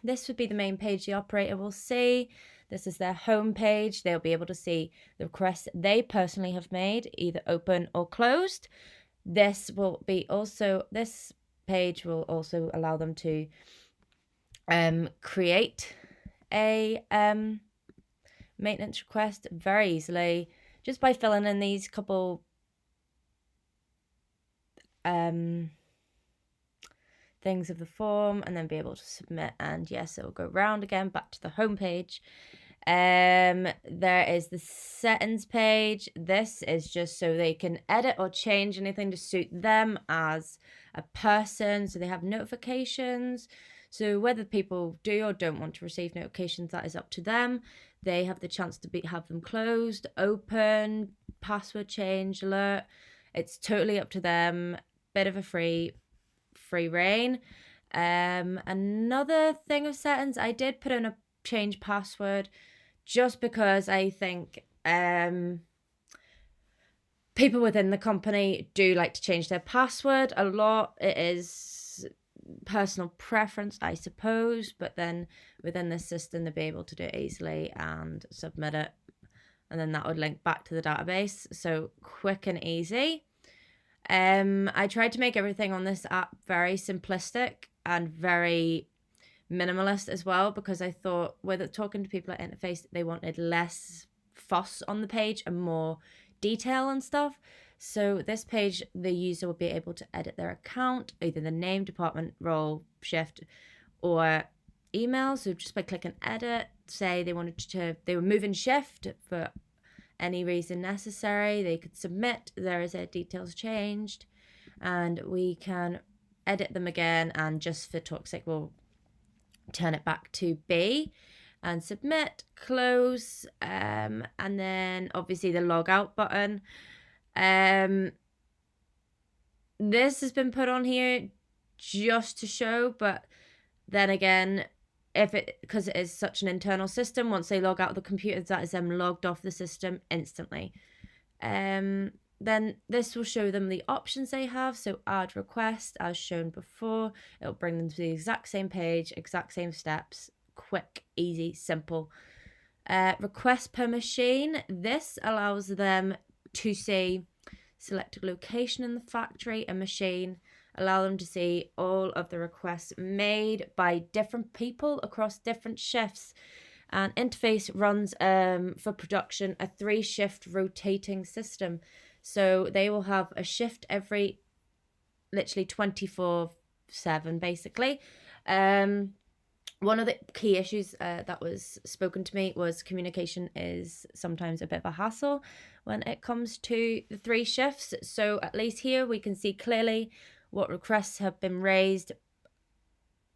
This would be the main page the operator will see. This is their home page. They'll be able to see the requests they personally have made, either open or closed. This page will also allow them to create a maintenance request very easily just by filling in these couple things of the form, and then be able to submit. And yes, it will go round again back to the home page. There is the settings page. This is just so they can edit or change anything to suit them as a person, so they have notifications. So whether people do or don't want to receive notifications, that is up to them. They have the chance to have them closed, open, password change, alert. It's totally up to them. Bit of a free reign. Another thing of settings, I did put in a change password just because I think people within the company do like to change their password a lot. It is personal preference, I suppose, but then within the system they'll be able to do it easily and submit it, and then that would link back to the database. So quick and easy. I tried to make everything on this app very simplistic and very minimalist as well, because I thought with talking to people at Interface, they wanted less fuss on the page and more detail and stuff. So this page, the user will be able to edit their account, either the name, department, role, shift, or email. So just by clicking edit, say they were moving shift for any reason necessary, they could submit. There is their details changed, and we can edit them again, and just for talk's sake, we'll turn it back to B and submit, close, and then obviously the log out button. This has been put on here just to show, but then again, because it is such an internal system, once they log out of the computer, that is them logged off the system instantly. Then this will show them the options they have. So add request, as shown before, it'll bring them to the exact same page, exact same steps, quick, easy, simple. Request per machine, this allows them to see selected location in the factory, a machine, allow them to see all of the requests made by different people across different shifts. And Interface runs for production a 3-shift rotating system. So they will have a shift every literally 24/7 basically. One of the key issues that was spoken to me was communication is sometimes a bit of a hassle when it comes to the 3 shifts. So at least here we can see clearly what requests have been raised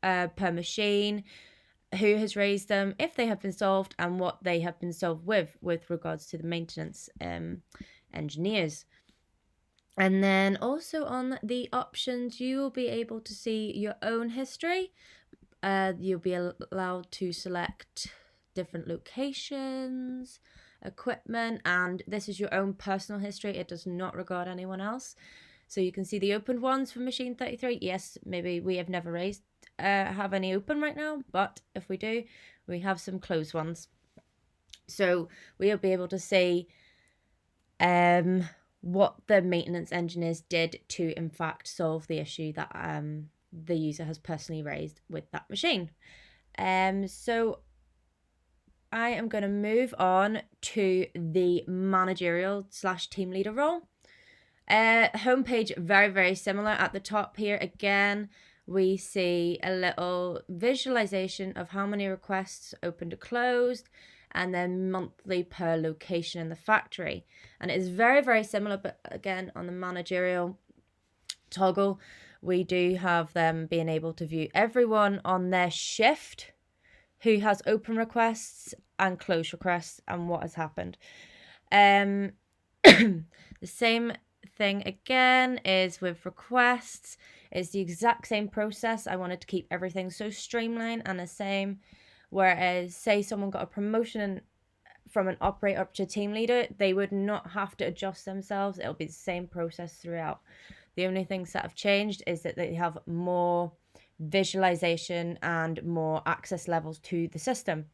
per machine, who has raised them, if they have been solved, and what they have been solved with regards to the maintenance engineers. And then also on the options, you will be able to see your own history. You'll be allowed to select different locations, equipment, and this is your own personal history. It does not regard anyone else. So you can see the opened ones for machine 33. Yes, maybe we have never have any open right now, but if we do, we have some closed ones. So we'll be able to see what the maintenance engineers did to in fact solve the issue that the user has personally raised with that machine. So I am going to move on to the managerial / team leader role. Homepage, very, very similar. At the top here, again, we see a little visualization of how many requests opened or closed, and then monthly per location in the factory. And it is very, very similar, but again, on the managerial toggle, we do have them being able to view everyone on their shift who has open requests and close requests and what has happened. The same thing again is with requests. It's the exact same process. I wanted to keep everything so streamlined and the same. Whereas, say someone got a promotion from an operator up to team leader, they would not have to adjust themselves. It'll be the same process throughout. The only things that have changed is that they have more visualization and more access levels to the system.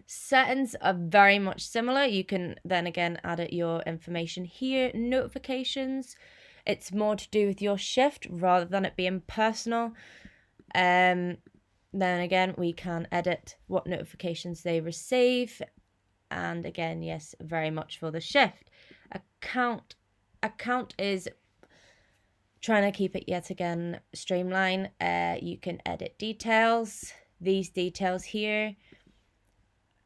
Settings are very much similar. You can then again edit your information here. Notifications, it's more to do with your shift rather than it being personal. Then again, we can edit what notifications they receive. And again, yes, very much for the shift. Account is trying to keep it yet again streamlined. You can edit details. These details here,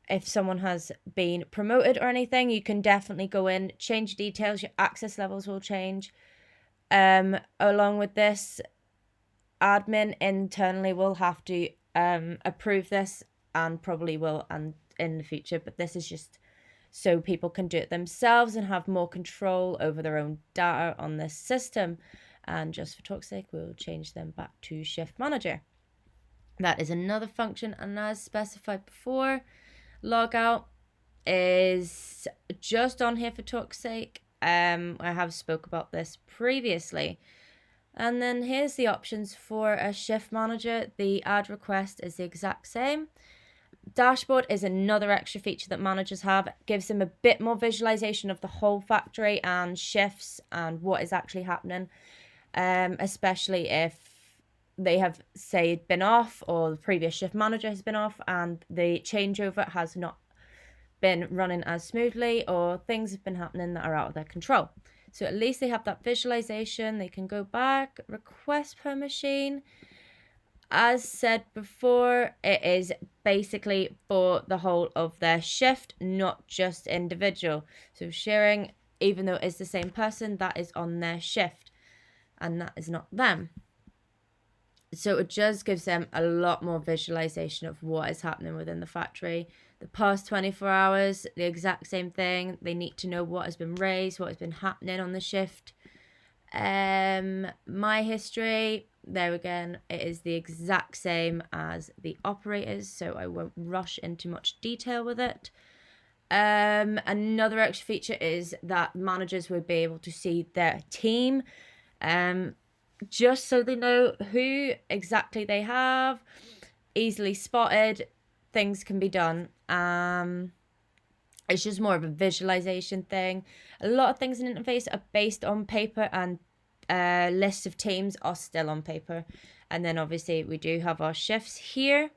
if someone has been promoted or anything, you can definitely go in, change details. Your access levels will change. Along with this, admin internally will have to approve this, and probably will and in the future, but this is just so people can do it themselves and have more control over their own data on this system. And just for talk's sake, we'll change them back to Shift Manager. That is another function, and as specified before, logout is just on here for talk's sake. I have spoke about this previously. And then here's the options for a Shift Manager. The add request is the exact same. Dashboard is another extra feature that managers have. It gives them a bit more visualization of the whole factory and shifts and what is actually happening, especially if they have, say, been off, or the previous shift manager has been off and the changeover has not been running as smoothly, or things have been happening that are out of their control. So at least they have that visualization. They can go back, request per machine. As said before, it is basically for the whole of their shift, not just individual. So sharing, even though it's the same person, that is on their shift and that is not them. So it just gives them a lot more visualization of what is happening within the factory. The past 24 hours, the exact same thing. They need to know what has been raised, what has been happening on the shift. My history, there again, it is the exact same as the operators, so I won't rush into much detail with it. Another extra feature is that managers will be able to see their team, just so they know who exactly they have, easily spotted, things can be done. It's just more of a visualization thing. A lot of things in interface are based on paper, and lists of teams are still on paper. And then obviously we do have our shifts here,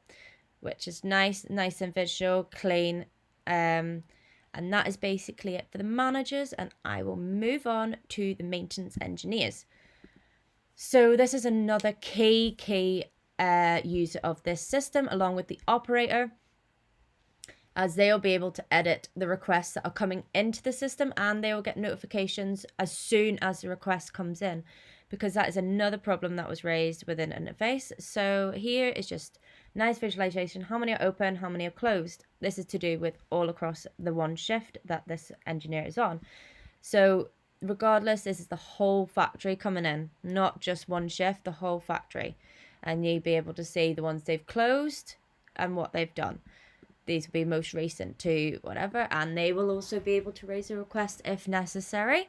which is nice and visual, clean. And that is basically it for the managers, and I will move on to the maintenance engineers. So this is another key user of this system, along with the operator, as they'll be able to edit the requests that are coming into the system, and they will get notifications as soon as the request comes in, because that is another problem that was raised within interface. So here is just nice visualization, how many are open, how many are closed. This is to do with all across the one shift that this engineer is on. So regardless, this is the whole factory coming in, not just one shift, the whole factory. And you'll be able to see the ones they've closed and what they've done. These will be most recent to whatever, and they will also be able to raise a request if necessary.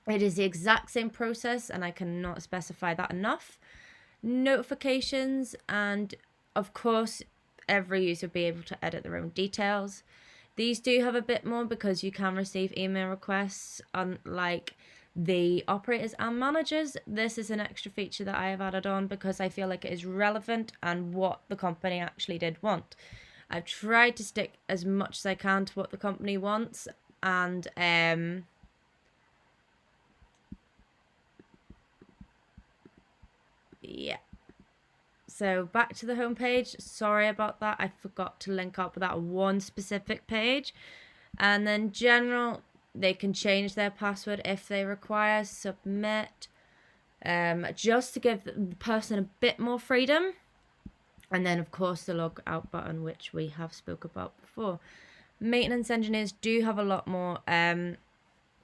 It is the exact same process, and I cannot specify that enough. Notifications, and of course, every user will be able to edit their own details. These do have a bit more because you can receive email requests, unlike the operators and managers. This is an extra feature that I have added on because I feel like it is relevant and what the company actually did want. I've tried to stick as much as I can to what the company wants, and yeah. So back to the home page. Sorry about that. I forgot to link up with that one specific page. And then general, they can change their password if they require. Submit. Just to give the person a bit more freedom. And then, of course, the log out button, which we have spoke about before. Maintenance engineers do have a lot more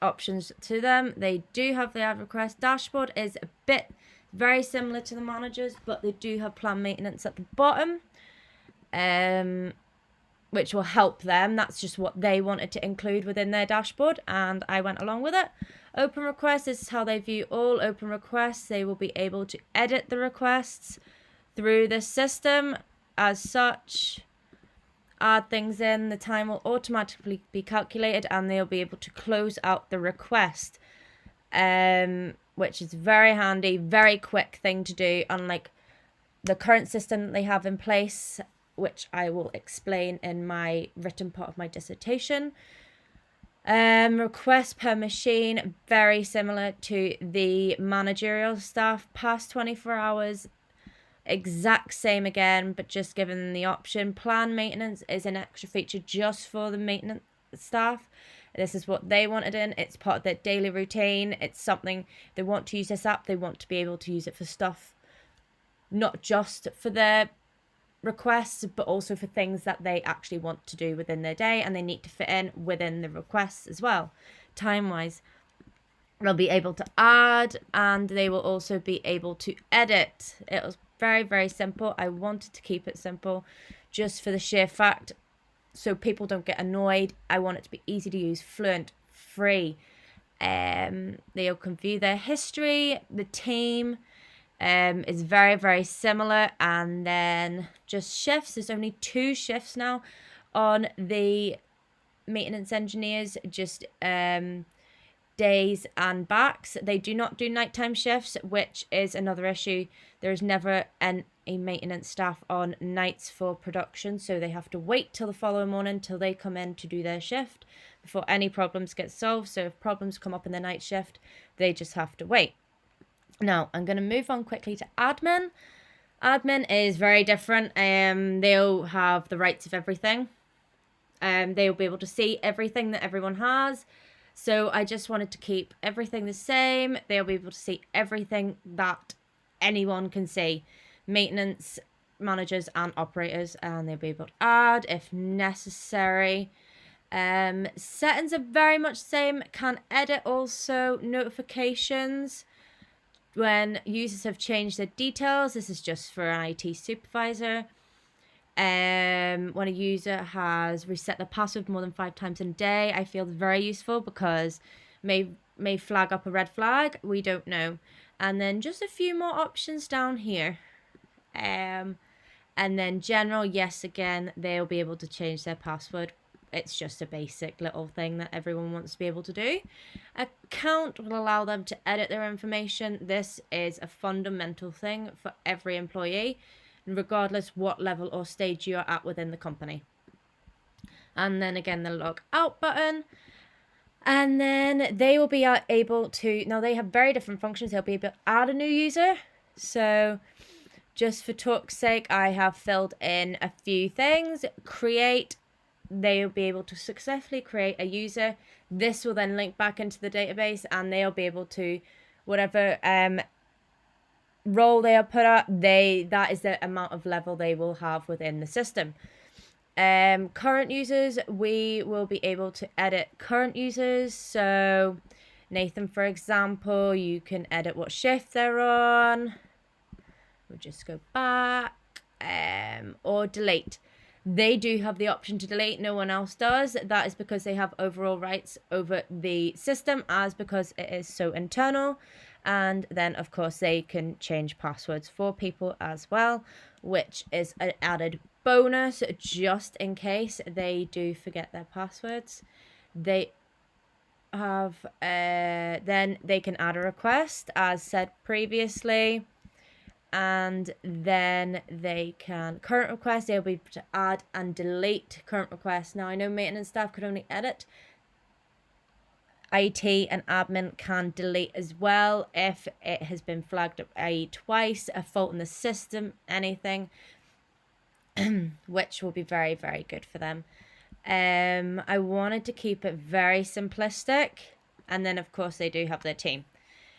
options to them. They do have the add request. Dashboard is a bit very similar to the managers, but they do have planned maintenance at the bottom. which will help them. That's just what they wanted to include within their dashboard, and I went along with it. Open requests, this is how they view all open requests. They will be able to edit the requests through the system as such, add things in, the time will automatically be calculated, and they'll be able to close out the request, which is very handy, very quick thing to do, unlike the current system that they have in place, which I will explain in my written part of my dissertation. Request per machine, very similar to the managerial staff. Past 24 hours, exact same again, but just given them the option. Plan maintenance is an extra feature just for the maintenance staff. This is what they wanted in. It's part of their daily routine. It's something they want to use this app. They want to be able to use it for stuff, not just for their requests, but also for things that they actually want to do within their day, and they need to fit in within the requests as well, time-wise. They'll be able to add, and they will also be able to edit. It was very, very simple. I wanted to keep it simple just for the sheer fact so people don't get annoyed. I want it to be easy to use, fluent, free. They can view their history. The team is very, very similar. And then just shifts. There's only 2 shifts now on the maintenance engineers, just days and backs. They do not do nighttime shifts, which is another issue. There is never a maintenance staff on nights for production, so they have to wait till the following morning till they come in to do their shift before any problems get solved. So if problems come up in the night shift, they just have to wait. Now I'm going to move on quickly to admin. Admin is very different. They'll have the rights of everything. They'll be able to see everything that everyone has. So I just wanted to keep everything the same. They'll be able to see everything that anyone can see. Maintenance managers and operators, and they'll be able to add if necessary. Settings are very much the same. Can edit also notifications when users have changed their details. This is just for an IT supervisor. When a user has reset the password more than 5 times in a day, I feel very useful because may flag up a red flag. We don't know. And then just a few more options down here. And then general, yes, again, they'll be able to change their password. It's just a basic little thing that everyone wants to be able to do. Account will allow them to edit their information. This is a fundamental thing for every employee, regardless what level or stage you're at within the company. And then again, the log out button. And then they will be able to, now they have very different functions. They'll be able to add a new user. So just for talk's sake, I have filled in a few things. Create, they'll be able to successfully create a user. This will then link back into the database, and they'll be able to, whatever role they are put at, that is the amount of level they will have within the system. Current users, we will be able to edit current users. So Nathan, for example, you can edit what shift they're on. We'll just go back, or delete. They do have the option to delete. No one else does. That is because they have overall rights over the system, as because it is so internal. And then, of course, they can change passwords for people as well, which is an added bonus just in case they do forget their passwords. They have, then they can add a request, as said previously. And then they can current request, they'll be able to add and delete current requests. Now I know maintenance staff could only edit. IT and admin can delete as well if it has been flagged up twice, a fault in the system, anything, which will be very, very good for them. I wanted to keep it very simplistic, and then of course they do have their team.